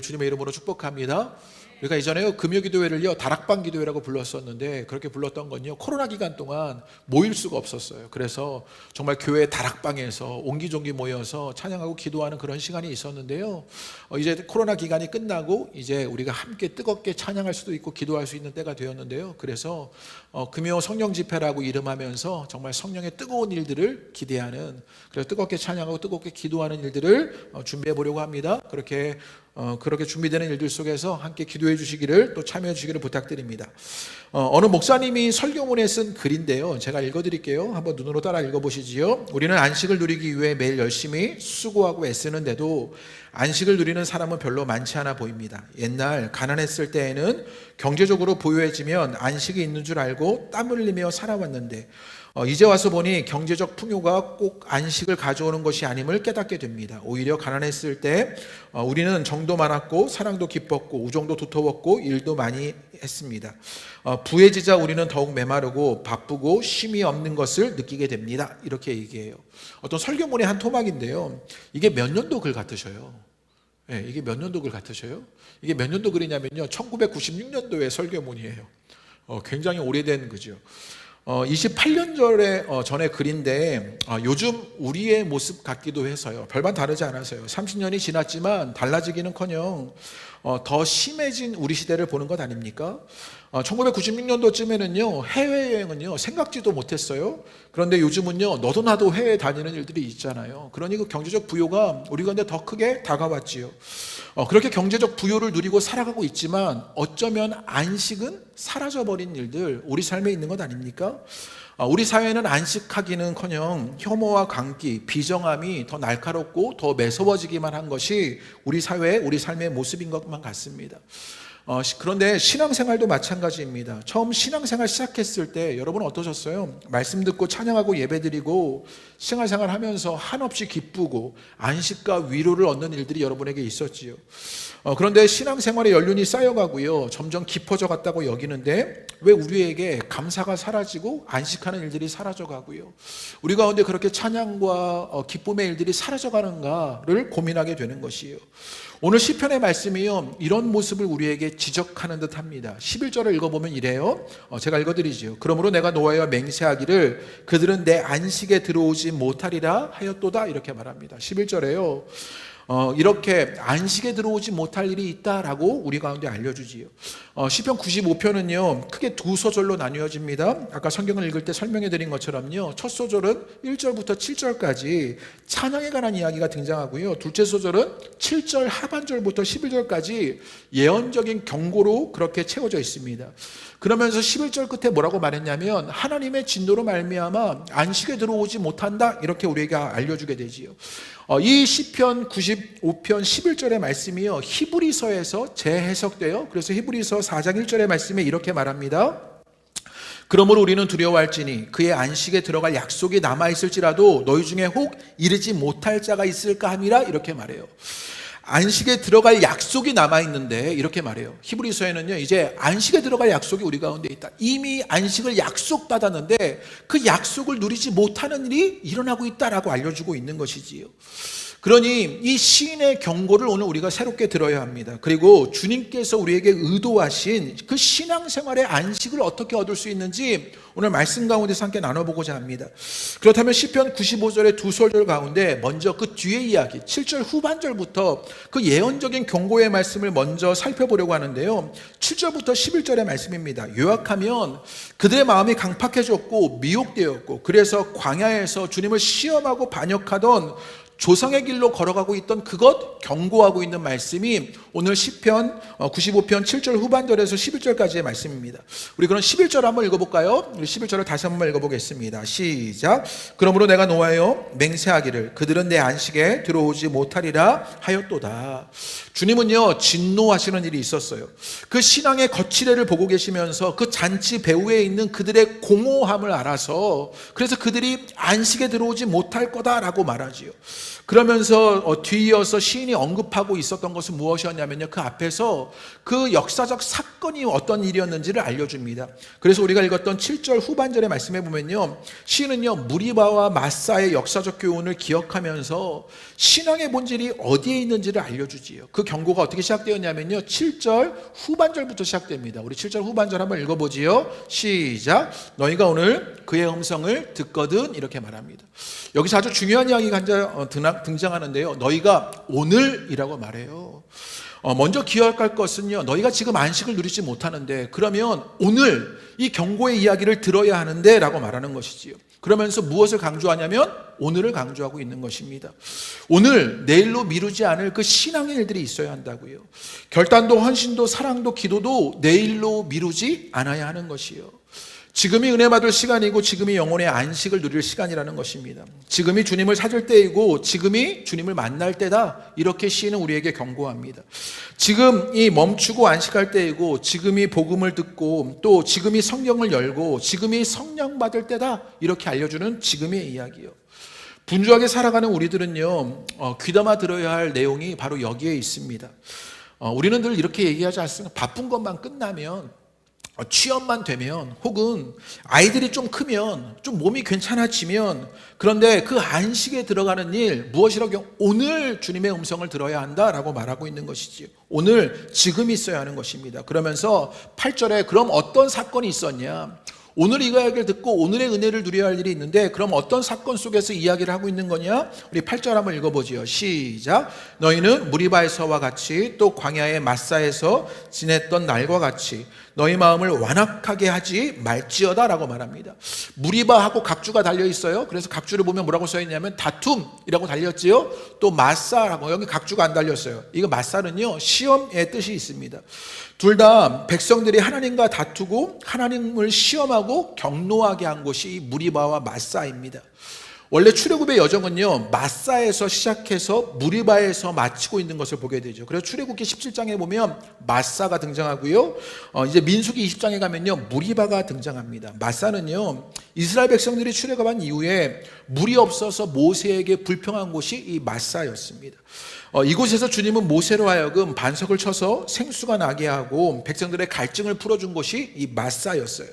주님의 이름으로 축복합니다. 우리가 이전에 금요기도회를요 다락방 기도회라고 불렀었는데, 그렇게 불렀던 건요 코로나 기간 동안 모일 수가 없었어요. 그래서 정말 교회 다락방에서 옹기종기 모여서 찬양하고 기도하는 그런 시간이 있었는데요, 이제 코로나 기간이 끝나고 이제 우리가 함께 뜨겁게 찬양할 수도 있고 기도할 수 있는 때가 되었는데요, 그래서 금요 성령 집회라고 이름하면서 정말 성령의 뜨거운 일들을 기대하는, 그래서 뜨겁게 찬양하고 뜨겁게 기도하는 일들을 준비해 보려고 합니다. 그렇게 준비되는 일들 속에서 함께 기도해 주시기를, 또 참여해 주시기를 부탁드립니다. 어느 목사님이 설교문에 쓴 글인데요, 제가 읽어드릴게요. 한번 눈으로 따라 읽어보시지요. 우리는 안식을 누리기 위해 매일 열심히 수고하고 애쓰는데도 안식을 누리는 사람은 별로 많지 않아 보입니다. 옛날 가난했을 때에는 경제적으로 부유해지면 안식이 있는 줄 알고 땀 흘리며 살아왔는데, 이제 와서 보니 경제적 풍요가 꼭 안식을 가져오는 것이 아님을 깨닫게 됩니다. 오히려 가난했을 때 우리는 정도 많았고 사랑도 깊었고 우정도 두터웠고 일도 많이 했습니다. 부해지자 우리는 더욱 메마르고 바쁘고 쉼이 없는 것을 느끼게 됩니다. 이렇게 얘기해요. 어떤 설교문의 한 토막인데요, 이게 몇 년도 글 같으셔요? 네, 이게 몇 년도 글 같으셔요? 이게 몇 년도 글이냐면요 1996년도의 설교문이에요. 굉장히 오래된 글이죠. 28년 전의 글인데, 요즘 우리의 모습 같기도 해서요. 별반 다르지 않아서요. 30년이 지났지만 달라지기는커녕 더 심해진 우리 시대를 보는 것 아닙니까? 1996년도쯤에는요 해외여행은요 생각지도 못했어요. 그런데 요즘은요 너도 나도 해외 다니는 일들이 있잖아요. 그러니 그 경제적 부요가 우리 가운데 더 크게 다가왔지요. 그렇게 경제적 부요를 누리고 살아가고 있지만 어쩌면 안식은 사라져버린 일들 우리 삶에 있는 것 아닙니까? 우리 사회는 안식하기는커녕 혐오와 광기, 비정함이 더 날카롭고 더 매서워지기만 한 것이 우리 사회, 우리 삶의 모습인 것만 같습니다. 그런데 신앙생활도 마찬가지입니다. 처음 신앙생활 시작했을 때 여러분은 어떠셨어요? 말씀 듣고 찬양하고 예배드리고 생활 하면서 한없이 기쁘고 안식과 위로를 얻는 일들이 여러분에게 있었지요. 그런데 신앙생활의 연륜이 쌓여가고요 점점 깊어져 갔다고 여기는데, 왜 우리에게 감사가 사라지고 안식하는 일들이 사라져가고요 우리 가운데 그렇게 찬양과 기쁨의 일들이 사라져가는가를 고민하게 되는 것이에요. 오늘 시편의 말씀이요 이런 모습을 우리에게 지적하는 듯 합니다. 11절을 읽어보면 이래요. 제가 읽어드리죠. 그러므로 내가 노하여 맹세하기를 그들은 내 안식에 들어오지 못하리라 하였도다, 이렇게 말합니다. 11절에요 이렇게 안식에 들어오지 못할 일이 있다라고 우리 가운데 알려주지요. 시편 95편은요 크게 두 소절로 나뉘어집니다. 아까 성경을 읽을 때 설명해 드린 것처럼요 첫 소절은 1절부터 7절까지 찬양에 관한 이야기가 등장하고요, 둘째 소절은 7절 하반절부터 11절까지 예언적인 경고로 그렇게 채워져 있습니다. 그러면서 11절 끝에 뭐라고 말했냐면 하나님의 진노로 말미암아 안식에 들어오지 못한다, 이렇게 우리에게 알려주게 되지요. 이 시편 95편 11절의 말씀이요 히브리서에서 재해석돼요. 그래서 히브리서 4장 1절의 말씀에 이렇게 말합니다. 그러므로 우리는 두려워할지니 그의 안식에 들어갈 약속이 남아있을지라도 너희 중에 혹 이르지 못할 자가 있을까 함이라, 이렇게 말해요. 안식에 들어갈 약속이 남아있는데 이렇게 말해요. 히브리서에는요 이제 안식에 들어갈 약속이 우리 가운데 있다. 이미 안식을 약속받았는데 그 약속을 누리지 못하는 일이 일어나고 있다라고 알려주고 있는 것이지요. 그러니 이 시인의 경고를 오늘 우리가 새롭게 들어야 합니다. 그리고 주님께서 우리에게 의도하신 그 신앙생활의 안식을 어떻게 얻을 수 있는지 오늘 말씀 가운데서 함께 나눠보고자 합니다. 그렇다면 시편 95절의 두 소절 가운데 먼저 그 뒤의 이야기 7절 후반절부터 그 예언적인 경고의 말씀을 먼저 살펴보려고 하는데요, 7절부터 11절의 말씀입니다. 요약하면 그들의 마음이 강팍해졌고 미혹되었고 그래서 광야에서 주님을 시험하고 반역하던 조상의 길로 걸어가고 있던 그것 경고하고 있는 말씀이 오늘 시편 95편 7절 후반절에서 11절까지의 말씀입니다. 우리 그럼 11절 한번 읽어볼까요? 우리 11절을 다시 한번 읽어보겠습니다. 시작. 그러므로 내가 노하여 맹세하기를 그들은 내 안식에 들어오지 못하리라 하였도다. 주님은요 진노하시는 일이 있었어요. 그 신앙의 거칠애를 보고 계시면서 그 잔치 배후에 있는 그들의 공허함을 알아서 그래서 그들이 안식에 들어오지 못할 거다라고 말하지요. 그러면서 뒤이어서 시인이 언급하고 있었던 것은 무엇이었냐면요, 그 앞에서 그 역사적 사건이 어떤 일이었는지를 알려줍니다. 그래서 우리가 읽었던 7절 후반절의 말씀에 보면요, 시인은요 무리바와 마사의 역사적 교훈을 기억하면서 신앙의 본질이 어디에 있는지를 알려주지요. 그 경고가 어떻게 시작되었냐면요, 7절 후반절부터 시작됩니다. 우리 7절 후반절 한번 읽어보지요. 시작. 너희가 오늘 그의 음성을 듣거든, 이렇게 말합니다. 여기서 아주 중요한 이야기가 등장하는데요, 너희가 오늘이라고 말해요. 먼저 기억할 것은요, 너희가 지금 안식을 누리지 못하는데 그러면 오늘 이 경고의 이야기를 들어야 하는데 라고 말하는 것이지요. 그러면서 무엇을 강조하냐면 오늘을 강조하고 있는 것입니다. 오늘, 내일로 미루지 않을 그 신앙의 일들이 있어야 한다고요. 결단도 헌신도 사랑도 기도도 내일로 미루지 않아야 하는 것이요. 지금이 은혜 받을 시간이고 지금이 영혼의 안식을 누릴 시간이라는 것입니다. 지금이 주님을 찾을 때이고 지금이 주님을 만날 때다, 이렇게 시인은 우리에게 경고합니다. 지금이 멈추고 안식할 때이고 지금이 복음을 듣고 또 지금이 성경을 열고 지금이 성령 받을 때다, 이렇게 알려주는 지금의 이야기요. 분주하게 살아가는 우리들은요, 귀담아 들어야 할 내용이 바로 여기에 있습니다. 우리는 늘 이렇게 얘기하지 않습니까? 바쁜 것만 끝나면, 취업만 되면, 혹은 아이들이 좀 크면, 좀 몸이 괜찮아지면, 그런데 그 안식에 들어가는 일 무엇이라고? 오늘 주님의 음성을 들어야 한다라고 말하고 있는 것이지요. 오늘, 지금 있어야 하는 것입니다. 그러면서 8절에 그럼 어떤 사건이 있었냐? 오늘 이 이야기를 듣고 오늘의 은혜를 누려야 할 일이 있는데 그럼 어떤 사건 속에서 이야기를 하고 있는 거냐? 우리 8절 한번 읽어보지요. 시작. 너희는 무리바에서와 같이 또 광야의 마사에서 지냈던 날과 같이 너희 마음을 완악하게 하지 말지어다 라고 말합니다. 무리바하고 각주가 달려있어요. 그래서 각주를 보면 뭐라고 써있냐면 다툼이라고 달렸지요. 또 마사라고, 여기 각주가 안 달렸어요. 이거 마사는요 시험의 뜻이 있습니다. 둘 다 백성들이 하나님과 다투고 하나님을 시험하고 경노하게 한 곳이 이 무리바와 마사입니다. 원래 출애굽의 여정은요 마사에서 시작해서 무리바에서 마치고 있는 것을 보게 되죠. 그래서 출애굽기 17장에 보면 마사가 등장하고요, 이제 민수기 20장에 가면요 무리바가 등장합니다. 마사는요 이스라엘 백성들이 출애굽한 이후에 물이 없어서 모세에게 불평한 곳이 이 마사였습니다. 이곳에서 주님은 모세로 하여금 반석을 쳐서 생수가 나게 하고 백성들의 갈증을 풀어준 곳이 이 마사였어요.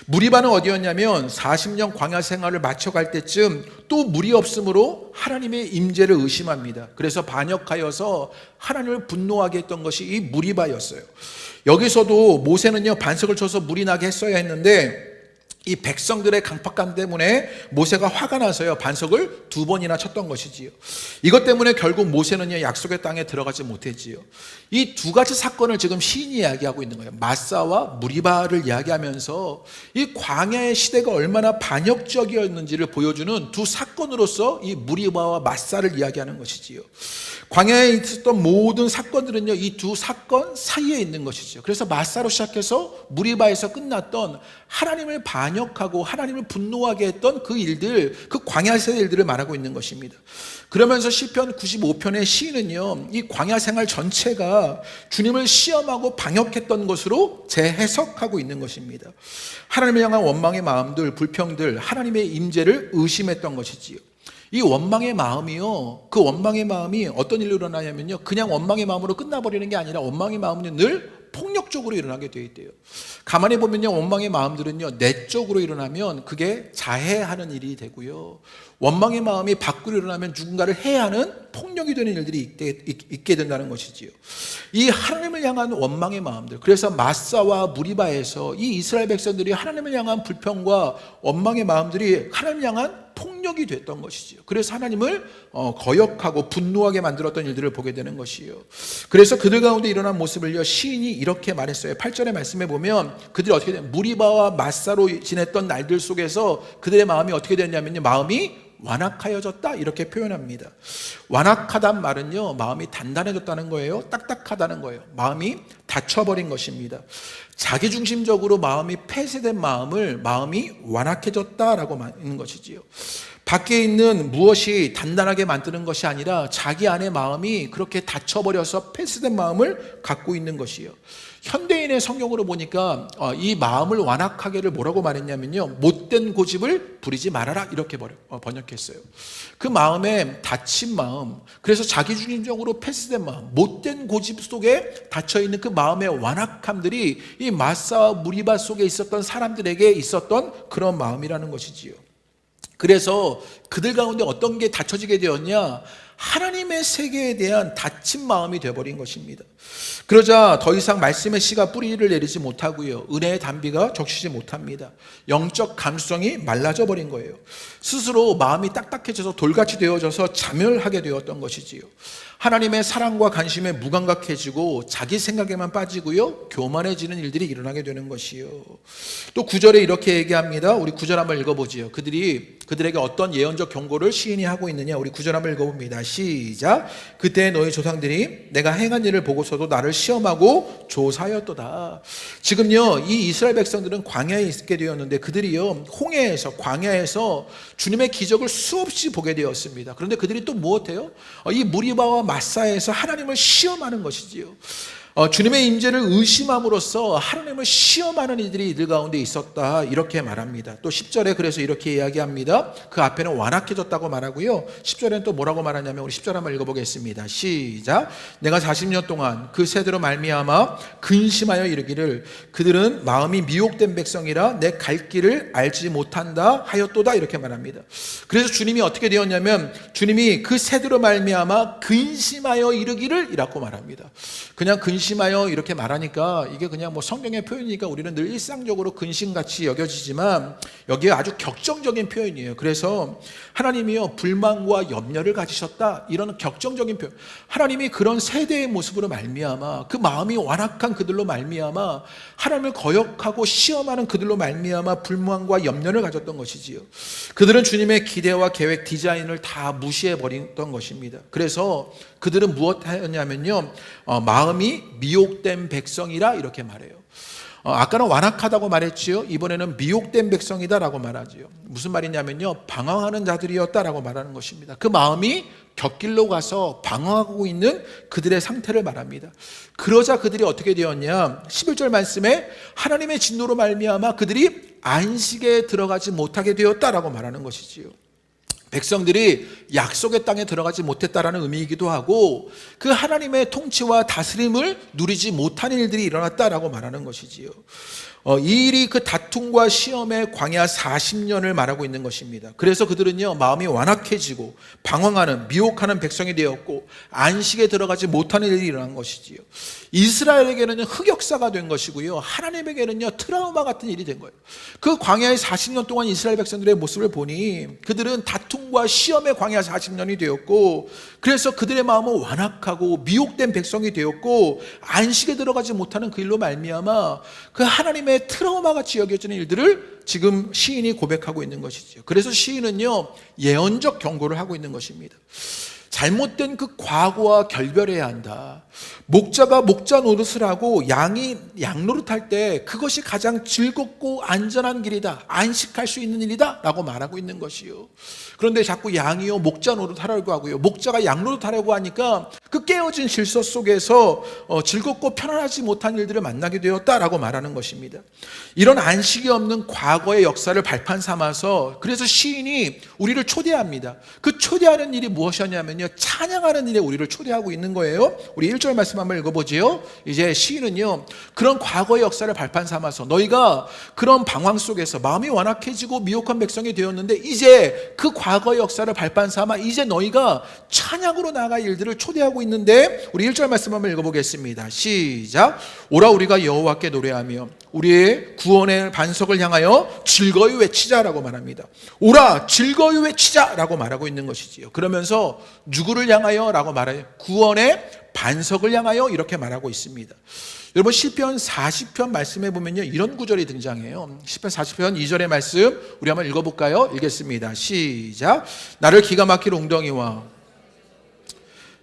무리바는 어디였냐면 40년 광야 생활을 마쳐갈 때쯤 또 물이 없으므로 하나님의 임재를 의심합니다. 그래서 반역하여서 하나님을 분노하게 했던 것이 이 무리바였어요. 여기서도 모세는요 반석을 쳐서 물이 나게 했어야 했는데 이 백성들의 강팍감 때문에 모세가 화가 나서요 반석을 2번이나 쳤던 것이지요. 이것 때문에 결국 모세는요 약속의 땅에 들어가지 못했지요. 이 두 가지 사건을 지금 시인이 이야기하고 있는 거예요. 마사와 무리바를 이야기하면서 이 광야의 시대가 얼마나 반역적이었는지를 보여주는 두 사건으로서 이 무리바와 마사를 이야기하는 것이지요. 광야에 있었던 모든 사건들은요 이 두 사건 사이에 있는 것이죠. 그래서 마사로 시작해서 무리바에서 끝났던 하나님을 반역하고 하나님을 분노하게 했던 그 일들, 그 광야 세대 일들을 말하고 있는 것입니다. 그러면서 시편 95편의 시인은요 이 광야 생활 전체가 주님을 시험하고 반역했던 것으로 재해석하고 있는 것입니다. 하나님을 향한 원망의 마음들, 불평들, 하나님의 임재를 의심했던 것이지요. 이 원망의 마음이요, 그 원망의 마음이 어떤 일로 일어나냐면요 그냥 원망의 마음으로 끝나버리는 게 아니라 원망의 마음은 늘 폭력적으로 일어나게 되어 있대요. 가만히 보면요 원망의 마음들은요 내적으로 일어나면 그게 자해하는 일이 되고요, 원망의 마음이 밖으로 일어나면 누군가를 해하는 폭력이 되는 일들이 있게 된다는 것이지요. 이 하나님을 향한 원망의 마음들, 그래서 마사와 무리바에서 이 이스라엘 백성들이 하나님을 향한 불평과 원망의 마음들이 하나님을 향한 폭력이 됐던 것이지요. 그래서 하나님을 거역하고 분노하게 만들었던 일들을 보게 되는 것이요. 그래서 그들 가운데 일어난 모습을요 시인이 이렇게 말했어요. 8절의 말씀에 보면 그들이 어떻게 된 무리바와 마사로 지냈던 날들 속에서 그들의 마음이 어떻게 됐냐면요 마음이 완악하여졌다, 이렇게 표현합니다. 완악하단 말은요 마음이 단단해졌다는 거예요. 딱딱하다는 거예요. 마음이 닫혀버린 것입니다. 자기중심적으로 마음이 폐쇄된 마음이 완악해졌다라고 말하는 것이지요. 밖에 있는 무엇이 단단하게 만드는 것이 아니라 자기 안의 마음이 그렇게 닫혀버려서 폐쇄된 마음을 갖고 있는 것이요. 현대인의 성경으로 보니까 이 마음을 완악하게를 뭐라고 말했냐면요, 못된 고집을 부리지 말아라 이렇게 번역했어요. 그 마음에 닫힌 마음, 그래서 자기중심적으로 폐쇄된 마음, 못된 고집 속에 닫혀있는 그 마음의 완악함들이 이 마사와 무리바 속에 있었던 사람들에게 있었던 그런 마음이라는 것이지요. 그래서 그들 가운데 어떤 게 닫혀지게 되었냐? 하나님의 세계에 대한 닫힌 마음이 되어버린 것입니다. 그러자 더 이상 말씀의 씨가 뿌리를 내리지 못하고요, 은혜의 단비가 적시지 못합니다. 영적 감수성이 말라져 버린 거예요. 스스로 마음이 딱딱해져서 돌같이 되어져서 자멸하게 되었던 것이지요. 하나님의 사랑과 관심에 무감각해지고 자기 생각에만 빠지고요, 교만해지는 일들이 일어나게 되는 것이요. 또 9절에 이렇게 얘기합니다. 우리 9절 한번 읽어보지요. 그들에게 어떤 예언적 경고를 시인이 하고 있느냐. 우리 9절 한번 읽어봅니다. 시작. 그때 너희 조상들이 내가 행한 일을 보고서도 나를 시험하고 조사하였도다. 지금요, 이 이스라엘 백성들은 광야에 있게 되었는데 그들이요, 홍해에서, 광야에서 주님의 기적을 수없이 보게 되었습니다. 그런데 그들이 또 무엇해요? 이 무리바와 마사에서 하나님을 시험하는 것이지요. 주님의 임재를 의심함으로써 하나님을 시험하는 이들이 이들 가운데 있었다, 이렇게 말합니다. 또 10절에 그래서 이렇게 이야기합니다. 그 앞에는 완악해졌다고 말하고요, 10절에는 또 뭐라고 말하냐면 우리 10절 한번 읽어보겠습니다. 시작. 내가 40년 동안 그 세대로 말미암아 근심하여 이르기를 그들은 마음이 미혹된 백성이라 내 갈 길을 알지 못한다 하였도다, 이렇게 말합니다. 그래서 주님이 어떻게 되었냐면 주님이 그 세대로 말미암아 근심하여 이르기를 이라고 말합니다. 그냥 근심하여 이렇게 말하니까 이게 그냥 뭐 성경의 표현이니까 우리는 늘 일상적으로 근심같이 여겨지지만 여기에 아주 격정적인 표현이에요. 그래서 하나님이요, 불만과 염려를 가지셨다, 이런 격정적인 표현. 하나님이 그런 세대의 모습으로 말미암아 그 마음이 완악한 그들로 말미암아 하나님을 거역하고 시험하는 그들로 말미암아 불만과 염려를 가졌던 것이지요. 그들은 주님의 기대와 계획, 디자인을 다 무시해 버렸던 것입니다. 그래서 그들은 무엇하였냐면요, 마음이 미혹된 백성이라 이렇게 말해요. 아까는 완악하다고 말했지요. 이번에는 미혹된 백성이다라고 말하지요. 무슨 말이냐면요, 방황하는 자들이었다라고 말하는 것입니다. 그 마음이 곁길로 가서 방황하고 있는 그들의 상태를 말합니다. 그러자 그들이 어떻게 되었냐? 11절 말씀에 하나님의 진노로 말미암아 그들이 안식에 들어가지 못하게 되었다라고 말하는 것이지요. 백성들이 약속의 땅에 들어가지 못했다라는 의미이기도 하고 그 하나님의 통치와 다스림을 누리지 못하는 일들이 일어났다라고 말하는 것이지요. 이 일이 그 다툼과 시험의 광야 40년을 말하고 있는 것입니다. 그래서 그들은요, 마음이 완악해지고 방황하는, 미혹하는 백성이 되었고 안식에 들어가지 못하는 일이 일어난 것이지요. 이스라엘에게는 흑역사가 된 것이고요, 하나님에게는요 트라우마 같은 일이 된 거예요. 그 광야의 40년 동안 이스라엘 백성들의 모습을 보니 그들은 다툼과 시험의 광야 40년이 되었고, 그래서 그들의 마음은 완악하고 미혹된 백성이 되었고 안식에 들어가지 못하는 그 일로 말미암아 그 하나님의 트라우마 같이 여겨지는 일들을 지금 시인이 고백하고 있는 것이죠. 그래서 시인은요, 예언적 경고를 하고 있는 것입니다. 잘못된 그 과거와 결별해야 한다. 목자가 목자 노릇을 하고 양이 양 노릇할 때 그것이 가장 즐겁고 안전한 길이다, 안식할 수 있는 일이다 라고 말하고 있는 것이요. 그런데 자꾸 양이요 목자 노릇하려고 하고요, 목자가 양 노릇하려고 하니까 그 깨어진 질서 속에서 즐겁고 편안하지 못한 일들을 만나게 되었다라고 말하는 것입니다. 이런 안식이 없는 과거의 역사를 발판 삼아서 그래서 시인이 우리를 초대합니다. 그 초대하는 일이 무엇이었냐면요, 찬양하는 일에 우리를 초대하고 있는 거예요. 우리 1절 말씀 한번 읽어보지요. 이제 시인은요, 그런 과거의 역사를 발판 삼아서 너희가 그런 방황 속에서 마음이 완악해지고 미혹한 백성이 되었는데 이제 그 과거의 역사를 발판 삼아 이제 너희가 찬양으로 나아갈 일들을 초대하고 있는데 우리 1절 말씀 한번 읽어보겠습니다. 시작. 오라 우리가 여호와께 노래하며 우리의 구원의 반석을 향하여 즐거이 외치자라고 말합니다. 오라 즐거이 외치자라고 말하고 있는 것이지요. 그러면서 누구를 향하여 라고 말해요? 구원의 반석을 향하여 이렇게 말하고 있습니다. 여러분 시편 40편 말씀에 보면요, 이런 구절이 등장해요. 시편 40편 2절의 말씀 우리 한번 읽어볼까요? 읽겠습니다. 시작. 나를 기가 막힐 웅덩이와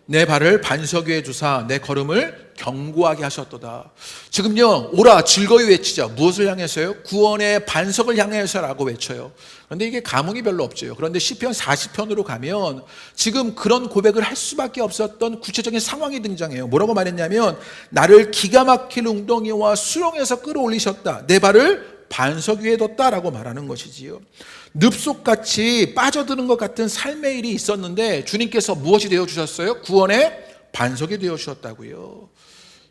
내 발을 반석 위에 두사 내 걸음을 견고하게 하셨도다. 지금요, 오라 즐거이 외치자. 무엇을 향해서요? 구원의 반석을 향해서라고 외쳐요. 그런데 이게 감흥이 별로 없죠. 그런데 시편 40편으로 가면 지금 그런 고백을 할 수밖에 없었던 구체적인 상황이 등장해요. 뭐라고 말했냐면, 나를 기가 막힐 웅덩이와 수렁에서 끌어올리셨다. 내 발을 반석 위에 뒀다라고 말하는 것이지요. 늪속같이 빠져드는 것 같은 삶의 일이 있었는데 주님께서 무엇이 되어주셨어요? 구원의 반석이 되어주셨다고요.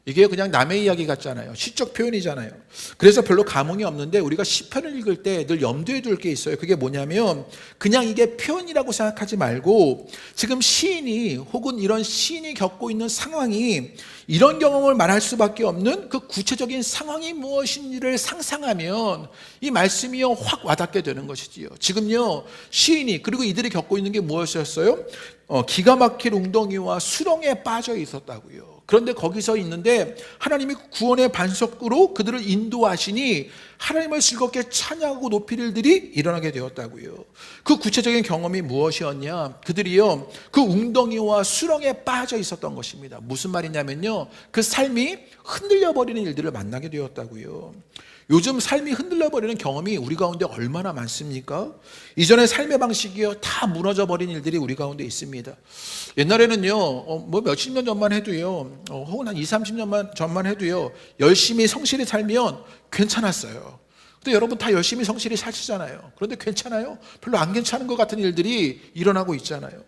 이게 그냥 남의 이야기 같잖아요. 시적 표현이잖아요. 그래서 별로 감흥이 없는데 우리가 시편을 읽을 때 늘 염두에 둘 게 있어요. 그게 뭐냐면 그냥 이게 표현이라고 생각하지 말고 지금 시인이 혹은 이런 시인이 겪고 있는 상황이 이런 경험을 말할 수밖에 없는 그 구체적인 상황이 무엇인지를 상상하면 이 말씀이요 확 와닿게 되는 것이지요. 지금요 시인이 그리고 이들이 겪고 있는 게 무엇이었어요? 기가 막힐 웅덩이와 수렁에 빠져 있었다고요. 그런데 거기서 있는데 하나님이 구원의 반석으로 그들을 인도하시니 하나님을 즐겁게 찬양하고 높일 일들이 일어나게 되었다고요. 그 구체적인 경험이 무엇이었냐? 그들이요 그 웅덩이와 수렁에 빠져 있었던 것입니다. 무슨 말이냐면요, 그 삶이 흔들려 버리는 일들을 만나게 되었다고요. 요즘 삶이 흔들려 버리는 경험이 우리 가운데 얼마나 많습니까? 이전의 삶의 방식이요 다 무너져 버린 일들이 우리 가운데 있습니다. 옛날에는요 뭐 몇십 년 전만 해도요 혹은 한 20-30년 전만 해도요 열심히 성실히 살면 괜찮았어요. 근데 여러분 다 열심히 성실히 사시잖아요. 그런데 괜찮아요? 별로 안 괜찮은 것 같은 일들이 일어나고 있잖아요.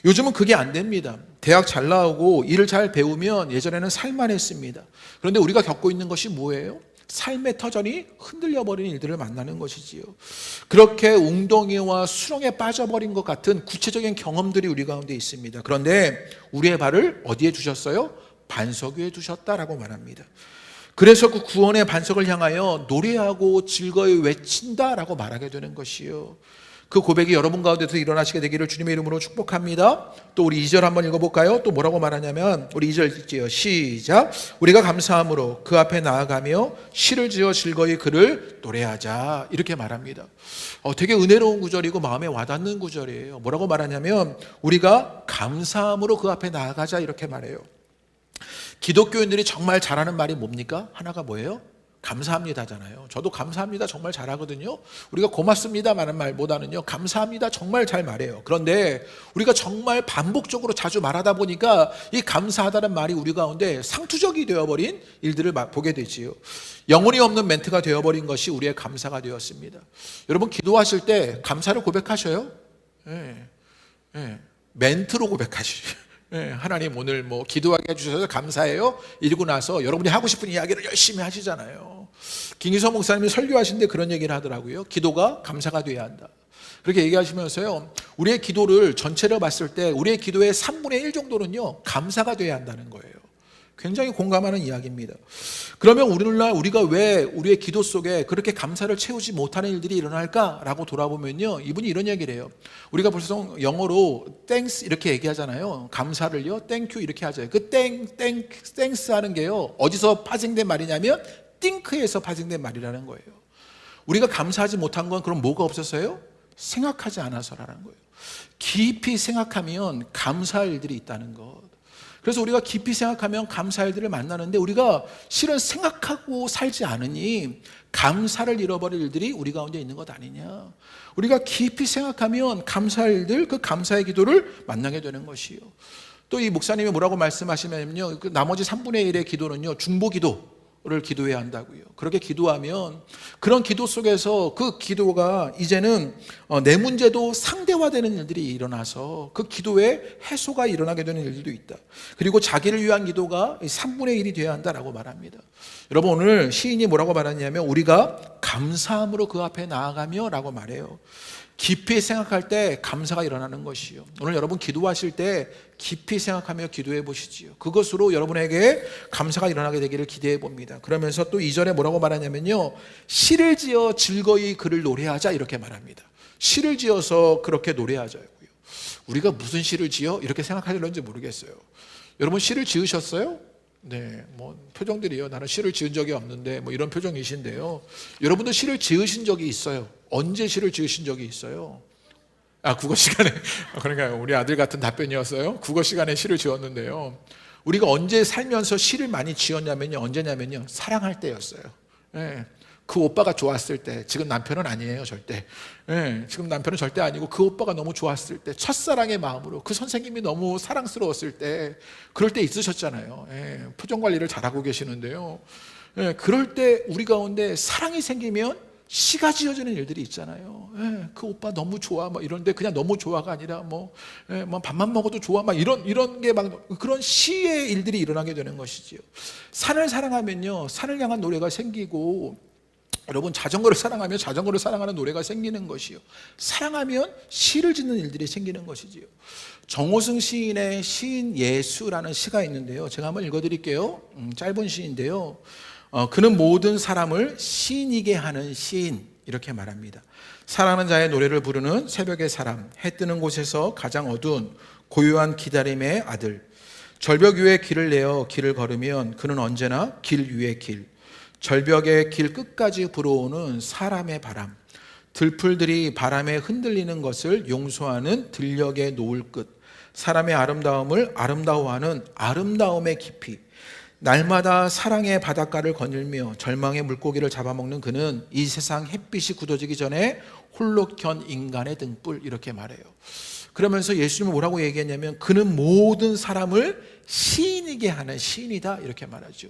요즘은 그게 안 됩니다. 대학 잘 나오고 일을 잘 배우면 예전에는 살만했습니다. 그런데 우리가 겪고 있는 것이 뭐예요? 삶의 터전이 흔들려 버린 일들을 만나는 것이지요. 그렇게 웅덩이와 수렁에 빠져버린 것 같은 구체적인 경험들이 우리 가운데 있습니다. 그런데 우리의 발을 어디에 두셨어요? 반석 위에 두셨다라고 말합니다. 그래서 그 구원의 반석을 향하여 노래하고 즐거이 외친다라고 말하게 되는 것이요. 그 고백이 여러분 가운데서 일어나시게 되기를 주님의 이름으로 축복합니다. 또 우리 2절 한번 읽어볼까요? 또 뭐라고 말하냐면 우리 2절 읽지요. 시작. 우리가 감사함으로 그 앞에 나아가며 시를 지어 즐거이 그를 노래하자. 이렇게 말합니다. 되게 은혜로운 구절이고 마음에 와닿는 구절이에요. 뭐라고 말하냐면 우리가 감사함으로 그 앞에 나아가자 이렇게 말해요. 기독교인들이 정말 잘하는 말이 뭡니까? 하나가 뭐예요? 감사합니다잖아요. 저도 감사합니다 정말 잘하거든요. 우리가 고맙습니다 라는 말보다는요 감사합니다 정말 잘 말해요. 그런데 우리가 정말 반복적으로 자주 말하다 보니까 이 감사하다는 말이 우리 가운데 상투적이 되어버린 일들을 보게 되지요. 영혼이 없는 멘트가 되어버린 것이 우리의 감사가 되었습니다. 여러분 기도하실 때 감사를 고백하셔요? 네. 멘트로 고백하시죠. 네, 하나님 오늘 뭐 기도하게 해주셔서 감사해요 이러고 나서 여러분이 하고 싶은 이야기를 열심히 하시잖아요. 김기성 목사님이 설교하시는데 그런 얘기를 하더라고요. 기도가 감사가 돼야 한다. 그렇게 얘기하시면서요 우리의 기도를 전체로 봤을 때 우리의 기도의 3분의 1 정도는요 감사가 돼야 한다는 거예요. 굉장히 공감하는 이야기입니다. 그러면 오늘날 우리가 왜 우리의 기도 속에 그렇게 감사를 채우지 못하는 일들이 일어날까라고 돌아보면요 이분이 이런 얘기를 해요. 우리가 벌써 영어로 thanks 이렇게 얘기하잖아요. 감사를요 thank you 이렇게 하죠. 그 thanks 하는 게요 어디서 파생된 말이냐면 think에서 파생된 말이라는 거예요. 우리가 감사하지 못한 건 그럼 뭐가 없었어요? 생각하지 않아서라는 거예요. 깊이 생각하면 감사할 일들이 있다는 것. 그래서 우리가 깊이 생각하면 감사할 일들을 만나는데 우리가 실은 생각하고 살지 않으니 감사를 잃어버릴 일들이 우리 가운데 있는 것 아니냐. 우리가 깊이 생각하면 감사할 일들, 그 감사의 기도를 만나게 되는 것이요. 또 이 목사님이 뭐라고 말씀하시면요 그 나머지 3분의 1의 기도는요 중보기도 를 기도해야 한다고요. 그렇게 기도하면 그런 기도 속에서 그 기도가 이제는 내 문제도 상대화되는 일들이 일어나서 그 기도에 해소가 일어나게 되는 일들도 있다. 그리고 자기를 위한 기도가 3분의 1이 되어야 한다라고 말합니다. 여러분 오늘 시인이 뭐라고 말하냐면 우리가 감사함으로 그 앞에 나아가며 라고 말해요. 깊이 생각할 때 감사가 일어나는 것이요. 오늘 여러분 기도하실 때 깊이 생각하며 기도해 보시지요. 그것으로 여러분에게 감사가 일어나게 되기를 기대해 봅니다. 그러면서 또 2절에 뭐라고 말하냐면요 시를 지어 즐거이 그를 노래하자 이렇게 말합니다. 시를 지어서 그렇게 노래하자고요. 우리가 무슨 시를 지어? 이렇게 생각하실런지 모르겠어요. 여러분 시를 지으셨어요? 네, 뭐 표정들이요. 나는 시를 지은 적이 없는데 뭐 이런 표정이신데요. 여러분도 시를 지으신 적이 있어요. 언제 시를 지으신 적이 있어요? 국어 시간에 그러니까 우리 아들 같은 답변이었어요. 국어 시간에 시를 지었는데요. 우리가 언제 살면서 시를 많이 지었냐면요, 언제냐면요, 사랑할 때였어요. 예. 그 오빠가 좋았을 때, 지금 남편은 아니에요, 절대. 예, 지금 남편은 절대 아니고 그 오빠가 너무 좋았을 때, 첫사랑의 마음으로 그 선생님이 너무 사랑스러웠을 때, 그럴 때 있으셨잖아요. 예, 표정 관리를 잘하고 계시는데요. 예, 그럴 때 우리 가운데 사랑이 생기면 시가 지어지는 일들이 있잖아요. 예, 그 오빠 너무 좋아, 막 이런데 그냥 너무 좋아가 아니라 뭐 밥만 먹어도 좋아, 막 이런 게 막 그런 시의 일들이 일어나게 되는 것이지요. 산을 사랑하면요, 산을 향한 노래가 생기고, 여러분 자전거를 사랑하면 자전거를 사랑하는 노래가 생기는 것이요, 사랑하면 시를 짓는 일들이 생기는 것이지요. 정호승 시인의 시인 예수라는 시가 있는데요, 제가 한번 읽어드릴게요. 짧은 시인데요. 그는 모든 사람을 시인이게 하는 시인, 이렇게 말합니다. 사랑하는 자의 노래를 부르는 새벽의 사람, 해 뜨는 곳에서 가장 어두운 고요한 기다림의 아들, 절벽 위에 길을 내어 길을 걸으면 그는 언제나 길 위의 길, 절벽의 길 끝까지 불어오는 사람의 바람, 들풀들이 바람에 흔들리는 것을 용서하는 들녘의 노을 끝, 사람의 아름다움을 아름다워하는 아름다움의 깊이, 날마다 사랑의 바닷가를 거닐며 절망의 물고기를 잡아먹는 그는 이 세상 햇빛이 굳어지기 전에 홀로 켠 인간의 등불, 이렇게 말해요. 그러면서 예수님은 뭐라고 얘기했냐면, 그는 모든 사람을 시인이게 하는 시인이다, 이렇게 말하죠.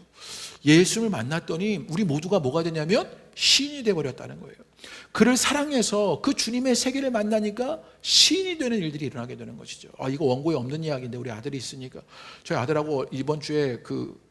예수님을 만났더니 우리 모두가 뭐가 되냐면 시인이 되어버렸다는 거예요. 그를 사랑해서 그 주님의 세계를 만나니까 시인이 되는 일들이 일어나게 되는 것이죠. 이거 원고에 없는 이야기인데 우리 아들이 있으니까, 저희 아들하고 이번 주에 그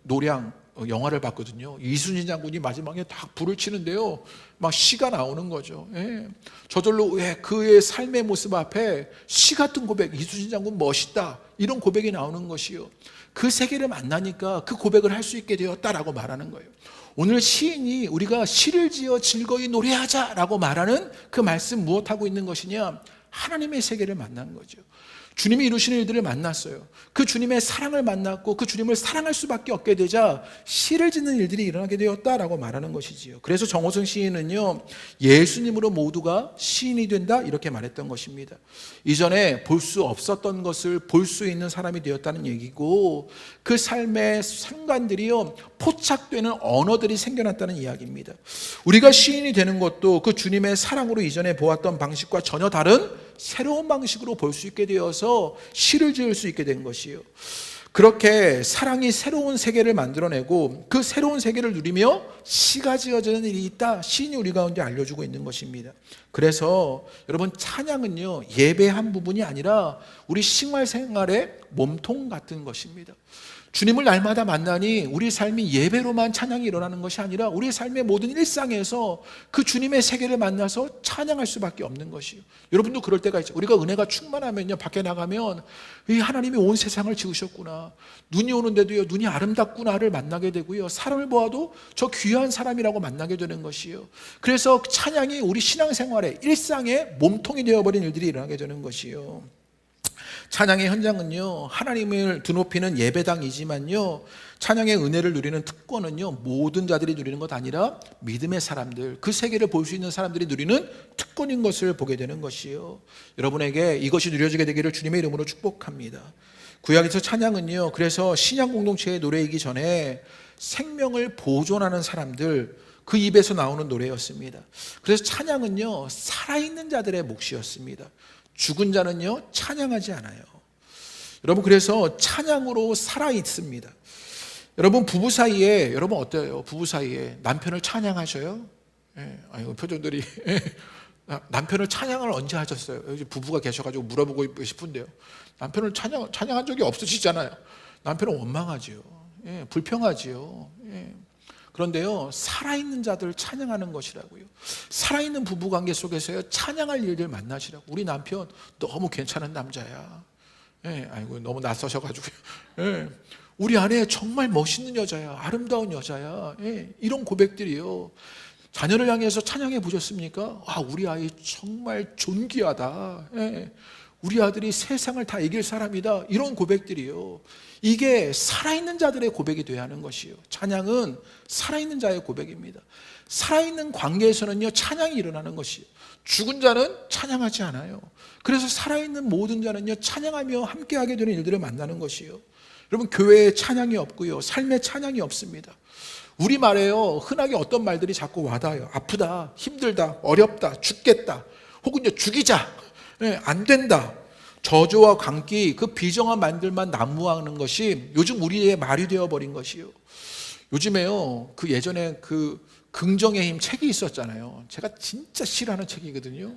노량 영화를 봤거든요. 이순신 장군이 마지막에 딱 불을 치는데요, 막 시가 나오는 거죠. 예. 저절로 그의 삶의 모습 앞에 시 같은 고백, 이순신 장군 멋있다, 이런 고백이 나오는 것이요, 그 세계를 만나니까 그 고백을 할 수 있게 되었다라고 말하는 거예요. 오늘 시인이 우리가 시를 지어 즐거이 노래하자라고 말하는 그 말씀, 무엇하고 있는 것이냐, 하나님의 세계를 만난 거죠. 주님이 이루시는 일들을 만났어요. 그 주님의 사랑을 만났고 그 주님을 사랑할 수밖에 없게 되자 시를 짓는 일들이 일어나게 되었다라고 말하는 것이지요. 그래서 정호승 시인은요, 예수님으로 모두가 시인이 된다, 이렇게 말했던 것입니다. 이전에 볼 수 없었던 것을 볼 수 있는 사람이 되었다는 얘기고, 그 삶의 순간들이요, 포착되는 언어들이 생겨났다는 이야기입니다. 우리가 시인이 되는 것도 그 주님의 사랑으로 이전에 보았던 방식과 전혀 다른 새로운 방식으로 볼 수 있게 되어서 시를 지을 수 있게 된 것이요, 그렇게 사랑이 새로운 세계를 만들어내고 그 새로운 세계를 누리며 시가 지어지는 일이 있다, 시인이 우리 가운데 알려주고 있는 것입니다. 그래서 여러분, 찬양은요, 예배의 한 부분이 아니라 우리 생활의 몸통 같은 것입니다. 주님을 날마다 만나니 우리 삶이 예배로만 찬양이 일어나는 것이 아니라 우리 삶의 모든 일상에서 그 주님의 세계를 만나서 찬양할 수밖에 없는 것이에요. 여러분도 그럴 때가 있죠. 우리가 은혜가 충만하면요, 밖에 나가면 이 하나님이 온 세상을 지으셨구나, 눈이 오는데도요, 눈이 아름답구나를 만나게 되고요, 사람을 보아도 저 귀한 사람이라고 만나게 되는 것이에요. 그래서 찬양이 우리 신앙생활의 일상의 몸통이 되어버린 일들이 일어나게 되는 것이에요. 찬양의 현장은요, 하나님을 드높이는 예배당이지만요, 찬양의 은혜를 누리는 특권은요, 모든 자들이 누리는 것 아니라 믿음의 사람들, 그 세계를 볼 수 있는 사람들이 누리는 특권인 것을 보게 되는 것이요, 여러분에게 이것이 누려지게 되기를 주님의 이름으로 축복합니다. 구약에서 찬양은요, 그래서 신약 공동체의 노래이기 전에 생명을 보존하는 사람들, 그 입에서 나오는 노래였습니다. 그래서 찬양은요, 살아있는 자들의 몫이었습니다. 죽은 자는요, 찬양하지 않아요. 여러분, 그래서 찬양으로 살아있습니다. 여러분, 부부 사이에, 여러분 어때요? 부부 사이에 남편을 찬양하셔요? 예, 아이고, 표정들이. 남편을 찬양을 언제 하셨어요? 여기 부부가 계셔가지고 물어보고 싶은데요. 남편을 찬양한 적이 없으시잖아요. 남편은 원망하지요. 예, 불평하지요. 예. 그런데요, 살아있는 자들 찬양하는 것이라고요. 살아있는 부부관계 속에서요, 찬양할 일들 만나시라고. 우리 남편 너무 괜찮은 남자야. 예, 아이고, 너무 낯서셔가지고요. 예, 우리 아내 정말 멋있는 여자야, 아름다운 여자야. 예, 이런 고백들이요. 자녀를 향해서 찬양해 보셨습니까? 우리 아이 정말 존귀하다. 예, 우리 아들이 세상을 다 이길 사람이다. 이런 고백들이요. 이게 살아있는 자들의 고백이 되어야 하는 것이요. 찬양은 살아있는 자의 고백입니다. 살아있는 관계에서는요, 찬양이 일어나는 것이요. 죽은 자는 찬양하지 않아요. 그래서 살아있는 모든 자는요, 찬양하며 함께하게 되는 일들을 만나는 것이요. 여러분, 교회에 찬양이 없고요, 삶에 찬양이 없습니다. 우리말에요, 흔하게 어떤 말들이 자꾸 와닿아요. 아프다, 힘들다, 어렵다, 죽겠다, 혹은 죽이자, 안 된다. 저주와 광기, 그 비정한 말들만 난무하는 것이 요즘 우리의 말이 되어버린 것이요. 요즘에요, 그 예전에 그 긍정의 힘 책이 있었잖아요. 제가 진짜 싫어하는 책이거든요.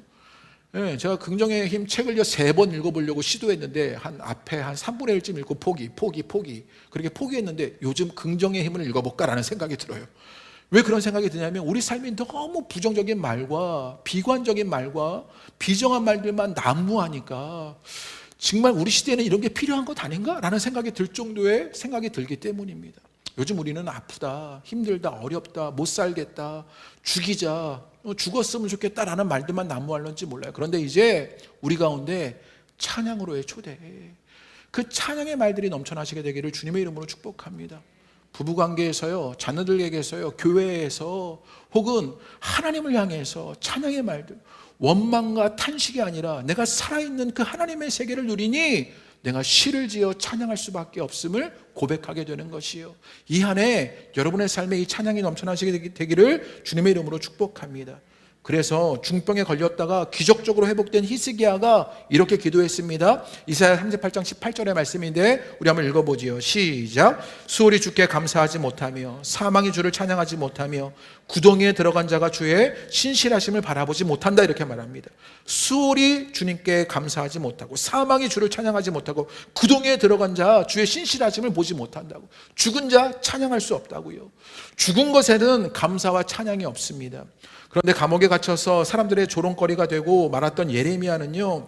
제가 긍정의 힘 책을 3번 읽어보려고 시도했는데 앞에 한 3분의 1쯤 읽고 포기. 그렇게 포기했는데 요즘 긍정의 힘을 읽어볼까라는 생각이 들어요. 왜 그런 생각이 드냐면 우리 삶이 너무 부정적인 말과 비관적인 말과 비정한 말들만 난무하니까 정말 우리 시대에는 이런 게 필요한 것 아닌가라는 생각이 들 정도의 생각이 들기 때문입니다. 요즘 우리는 아프다, 힘들다, 어렵다, 못 살겠다, 죽이자, 죽었으면 좋겠다라는 말들만 난무하는지 몰라요. 그런데 이제 우리 가운데 찬양으로의 초대, 그 찬양의 말들이 넘쳐나시게 되기를 주님의 이름으로 축복합니다. 부부관계에서요, 자녀들에게서요, 교회에서 혹은 하나님을 향해서 찬양의 말들, 원망과 탄식이 아니라 내가 살아있는 그 하나님의 세계를 누리니 내가 시를 지어 찬양할 수밖에 없음을 고백하게 되는 것이요. 이 한 해 여러분의 삶에 이 찬양이 넘쳐나시게 되기를 주님의 이름으로 축복합니다. 그래서 중병에 걸렸다가 기적적으로 회복된 히스기야가 이렇게 기도했습니다. 이사야 38장 18절의 말씀인데 우리 한번 읽어보지요. 시작. 수월이 주께 감사하지 못하며 사망이 주를 찬양하지 못하며 구덩이에 들어간 자가 주의 신실하심을 바라보지 못한다, 이렇게 말합니다. 수월이 주님께 감사하지 못하고 사망이 주를 찬양하지 못하고 구덩이에 들어간 자 주의 신실하심을 보지 못한다고. 죽은 자 찬양할 수 없다고요. 죽은 것에는 감사와 찬양이 없습니다. 그런데 감옥에 갇혀서 사람들의 조롱거리가 되고 말았던 예레미야는요,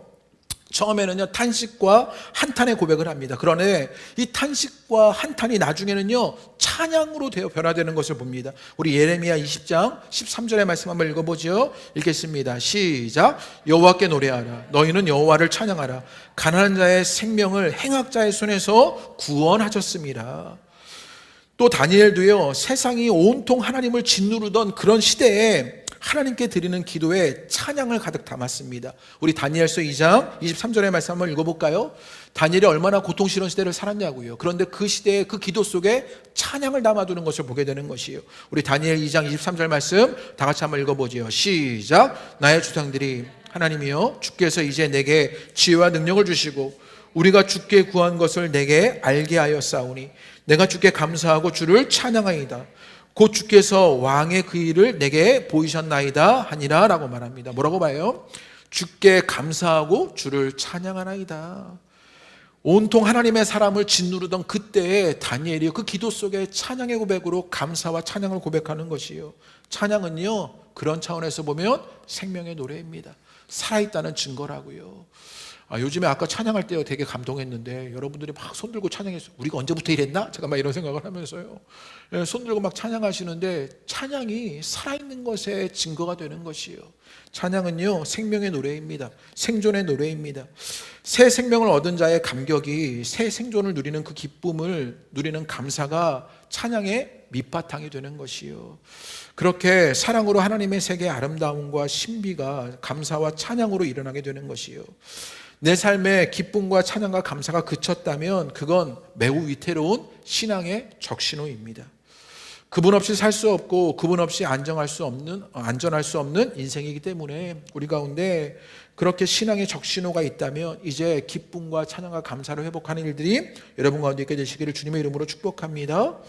처음에는요 탄식과 한탄의 고백을 합니다. 그런데 이 탄식과 한탄이 나중에는요 찬양으로 되어 변화되는 것을 봅니다. 우리 예레미야 20장 13절의 말씀 한번 읽어보죠. 읽겠습니다. 시작. 여호와께 노래하라. 너희는 여호와를 찬양하라. 가난한 자의 생명을 행악자의 손에서 구원하셨습니다. 또 다니엘도요, 세상이 온통 하나님을 짓누르던 그런 시대에 하나님께 드리는 기도에 찬양을 가득 담았습니다. 우리 다니엘서 2장 23절의 말씀 한번 읽어볼까요? 다니엘이 얼마나 고통스러운 시대를 살았냐고요. 그런데 그 시대의 그 기도 속에 찬양을 담아두는 것을 보게 되는 것이에요. 우리 다니엘 2장 23절 말씀 다 같이 한번 읽어보죠. 시작. 나의 조상들이 하나님이여, 주께서 이제 내게 지혜와 능력을 주시고 우리가 주께 구한 것을 내게 알게 하였사오니 내가 주께 감사하고 주를 찬양하이다. 곧 주께서 왕의 그 일을 내게 보이셨나이다 하니라 라고 말합니다. 뭐라고 봐요? 주께 감사하고 주를 찬양하나이다. 온통 하나님의 사람을 짓누르던 그때의 다니엘이 그 기도 속에 찬양의 고백으로 감사와 찬양을 고백하는 것이요. 찬양은요, 그런 차원에서 보면 생명의 노래입니다. 살아있다는 증거라고요. 요즘에 아까 찬양할 때 되게 감동했는데 여러분들이 막 손들고 찬양했어요. 우리가 언제부터 이랬나? 제가 막 이런 생각을 하면서요, 손들고 막 찬양하시는데 찬양이 살아있는 것의 증거가 되는 것이요. 찬양은요 생명의 노래입니다. 생존의 노래입니다. 새 생명을 얻은 자의 감격이 새 생존을 누리는 그 기쁨을 누리는 감사가 찬양의 밑바탕이 되는 것이요. 그렇게 사랑으로 하나님의 세계의 아름다움과 신비가 감사와 찬양으로 일어나게 되는 것이요. 내 삶에 기쁨과 찬양과 감사가 그쳤다면 그건 매우 위태로운 신앙의 적신호입니다. 그분 없이 살 수 없고 그분 없이 안전할 수 없는 인생이기 때문에 우리 가운데 그렇게 신앙의 적신호가 있다면 이제 기쁨과 찬양과 감사를 회복하는 일들이 여러분 가운데 있게 되시기를 주님의 이름으로 축복합니다.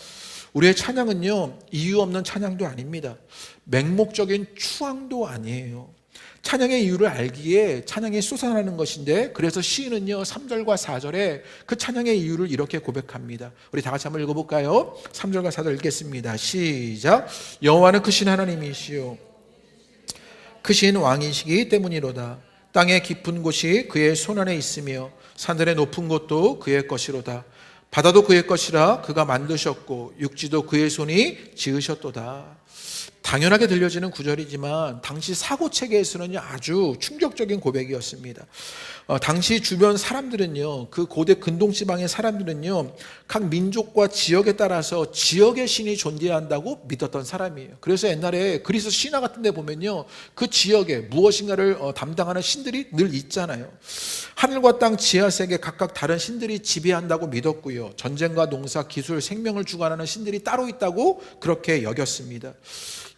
우리의 찬양은요, 이유 없는 찬양도 아닙니다. 맹목적인 추앙도 아니에요. 찬양의 이유를 알기에 찬양이 솟아나는 것인데, 그래서 시인은요 3절과 4절에 그 찬양의 이유를 이렇게 고백합니다. 우리 다 같이 한번 읽어볼까요? 3절과 4절 읽겠습니다. 시작. 여호와는 크신 하나님이시요 크신 왕이시기 때문이로다. 땅의 깊은 곳이 그의 손안에 있으며 산들의 높은 곳도 그의 것이로다. 바다도 그의 것이라 그가 만드셨고 육지도 그의 손이 지으셨도다. 당연하게 들려지는 구절이지만 당시 사고 체계에서는 아주 충격적인 고백이었습니다. 당시 주변 사람들은요, 그 고대 근동 지방의 사람들은요, 각 민족과 지역에 따라서 지역의 신이 존재한다고 믿었던 사람이에요. 그래서 옛날에 그리스 신화 같은 데 보면요, 그 지역에 무엇인가를 담당하는 신들이 늘 있잖아요. 하늘과 땅, 지하 세계 각각 다른 신들이 지배한다고 믿었고요. 전쟁과 농사, 기술, 생명을 주관하는 신들이 따로 있다고 그렇게 여겼습니다.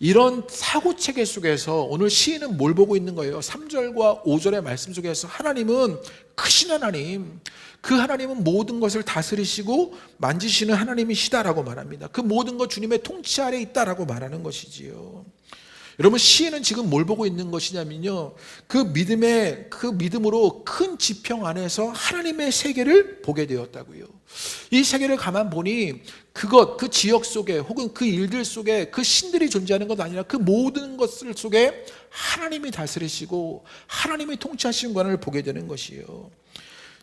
이런 사고체계 속에서 오늘 시인은 뭘 보고 있는 거예요? 3절과 5절의 말씀 속에서 하나님은 크신 하나님, 그 하나님은 모든 것을 다스리시고 만지시는 하나님이시다라고 말합니다. 그 모든 것 주님의 통치 아래 있다라고 말하는 것이지요. 여러분, 시인은 지금 뭘 보고 있는 것이냐면요, 그 믿음으로 큰 지평 안에서 하나님의 세계를 보게 되었다고요. 이 세계를 가만 보니 그 지역 속에 혹은 그 일들 속에 그 신들이 존재하는 것 아니라 그 모든 것들 속에 하나님이 다스리시고 하나님이 통치하시는 관을 보게 되는 것이에요.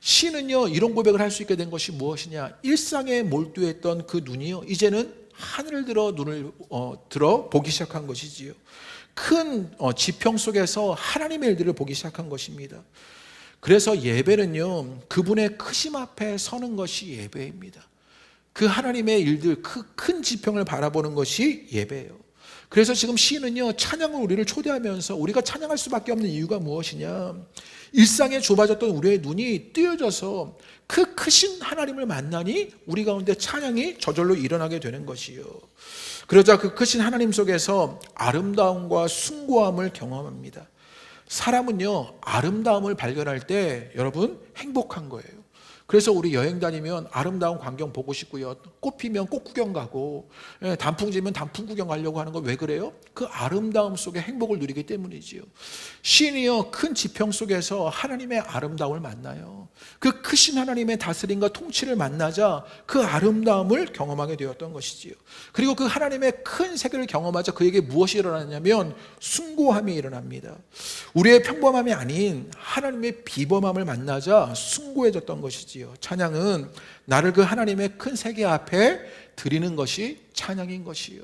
시인은요, 이런 고백을 할 수 있게 된 것이 무엇이냐? 일상에 몰두했던 그 눈이요, 이제는 하늘을 들어 눈을 들어 보기 시작한 것이지요. 큰 지평 속에서 하나님의 일들을 보기 시작한 것입니다. 그래서 예배는요, 그분의 크심 앞에 서는 것이 예배입니다. 그 하나님의 일들, 그 큰 지평을 바라보는 것이 예배예요. 그래서 지금 시인은요, 찬양을 우리를 초대하면서 우리가 찬양할 수밖에 없는 이유가 무엇이냐? 일상에 좁아졌던 우리의 눈이 뜨여져서 그 크신 하나님을 만나니 우리 가운데 찬양이 저절로 일어나게 되는 것이요. 그러자 그 크신 하나님 속에서 아름다움과 숭고함을 경험합니다. 사람은요, 아름다움을 발견할 때 여러분 행복한 거예요. 그래서 우리 여행 다니면 아름다운 광경 보고 싶고요, 꽃 피면 꽃 구경 가고, 단풍 지면 단풍 구경 가려고 하는 거 왜 그래요? 그 아름다움 속에 행복을 누리기 때문이지요. 시인이요, 큰 지평 속에서 하나님의 아름다움을 만나요. 그 크신 하나님의 다스림과 통치를 만나자 그 아름다움을 경험하게 되었던 것이지요. 그리고 그 하나님의 큰 세계를 경험하자 그에게 무엇이 일어났냐면 숭고함이 일어납니다. 우리의 평범함이 아닌 하나님의 비범함을 만나자 숭고해졌던 것이지요. 찬양은 나를 그 하나님의 큰 세계 앞에 드리는 것이 찬양인 것이요.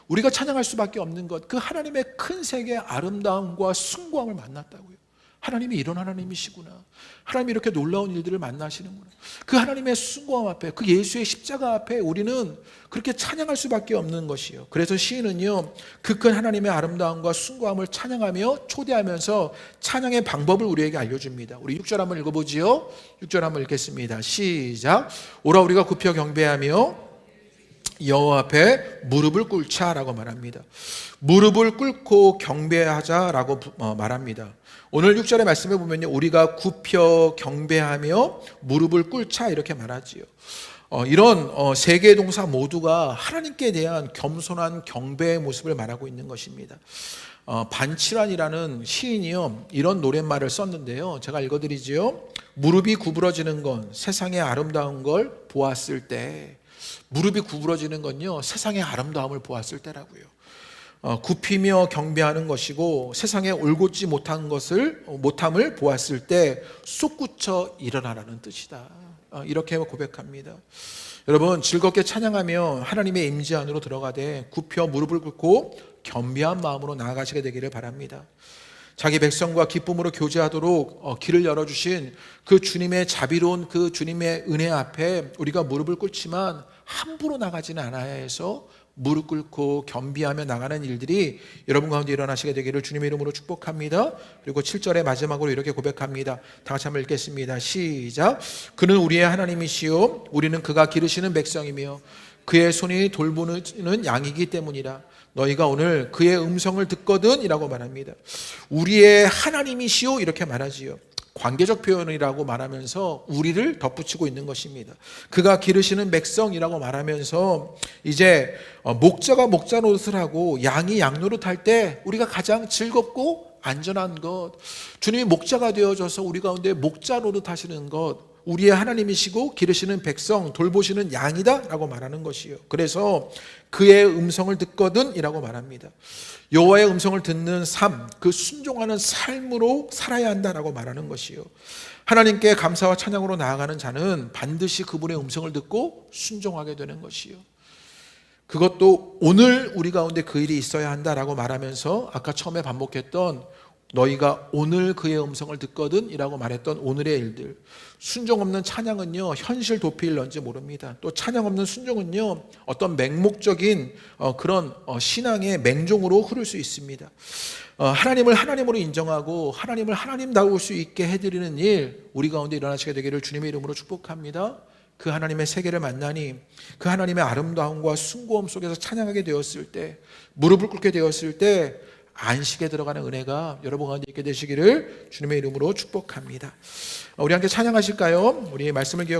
우리가 찬양할 수밖에 없는 것, 그 하나님의 큰 세계의 아름다움과 숭고함을 만났다고요. 하나님이 이런 하나님이시구나. 하나님이 이렇게 놀라운 일들을 만나시는구나. 그 하나님의 숭고함 앞에, 그 예수의 십자가 앞에 우리는 그렇게 찬양할 수밖에 없는 것이요. 그래서 시인은요, 그 큰 하나님의 아름다움과 숭고함을 찬양하며 초대하면서 찬양의 방법을 우리에게 알려줍니다. 우리 6절 한번 읽어보지요. 6절 한번 읽겠습니다. 시작. 오라 우리가 굽혀 경배하며 여호와 앞에 무릎을 꿇자라고 말합니다. 무릎을 꿇고 경배하자라고 말합니다. 오늘 6절의 말씀에 보면요, 우리가 굽혀 경배하며 무릎을 꿇자 이렇게 말하지요. 이런 세 개의 동사 모두가 하나님께 대한 겸손한 경배의 모습을 말하고 있는 것입니다. 반칠환이라는 시인이요, 이런 노랫말을 썼는데요, 제가 읽어드리지요. 무릎이 구부러지는 건 세상의 아름다운 걸 보았을 때, 무릎이 구부러지는 건요, 세상의 아름다움을 보았을 때라고요. 굽히며 경배하는 것이고 세상에 올곧지 못함을 보았을 때 솟구쳐 일어나라는 뜻이다. 이렇게 고백합니다. 여러분, 즐겁게 찬양하며 하나님의 임재 안으로 들어가되 굽혀 무릎을 꿇고 겸비한 마음으로 나아가시게 되기를 바랍니다. 자기 백성과 기쁨으로 교제하도록 길을 열어주신 그 주님의 자비로운 그 주님의 은혜 앞에 우리가 무릎을 꿇지만 함부로 나가지는 않아야 해서 무릎 꿇고 겸비하며 나가는 일들이 여러분 가운데 일어나시게 되기를 주님의 이름으로 축복합니다. 그리고 7절의 마지막으로 이렇게 고백합니다. 다 같이 한번 읽겠습니다. 시작. 그는 우리의 하나님이시요 우리는 그가 기르시는 백성이며 그의 손이 돌보는 양이기 때문이라. 너희가 오늘 그의 음성을 듣거든 이라고 말합니다. 우리의 하나님이시요 이렇게 말하지요. 관계적 표현이라고 말하면서 우리를 덧붙이고 있는 것입니다. 그가 기르시는 백성이라고 말하면서 이제 목자가 목자 노릇을 하고 양이 양 노릇할 때 우리가 가장 즐겁고 안전한 것, 주님이 목자가 되어져서 우리 가운데 목자 노릇 하시는 것, 우리의 하나님이시고 기르시는 백성, 돌보시는 양이다 라고 말하는 것이요. 그래서 그의 음성을 듣거든 이라고 말합니다. 여호와의 음성을 듣는 삶, 그 순종하는 삶으로 살아야 한다라고 말하는 것이요. 하나님께 감사와 찬양으로 나아가는 자는 반드시 그분의 음성을 듣고 순종하게 되는 것이요. 그것도 오늘 우리 가운데 그 일이 있어야 한다라고 말하면서 아까 처음에 반복했던 너희가 오늘 그의 음성을 듣거든 이라고 말했던 오늘의 일들, 순종 없는 찬양은요 현실 도피일런지 모릅니다. 또 찬양 없는 순종은요 어떤 맹목적인 그런 신앙의 맹종으로 흐를 수 있습니다. 하나님을 하나님으로 인정하고 하나님을 하나님다울 수 있게 해드리는 일 우리 가운데 일어나시게 되기를 주님의 이름으로 축복합니다. 그 하나님의 세계를 만나니 그 하나님의 아름다움과 숭고함 속에서 찬양하게 되었을 때, 무릎을 꿇게 되었을 때 안식에 들어가는 은혜가 여러분 가운데 있게 되시기를 주님의 이름으로 축복합니다. 우리 함께 찬양하실까요? 우리 말씀을 기억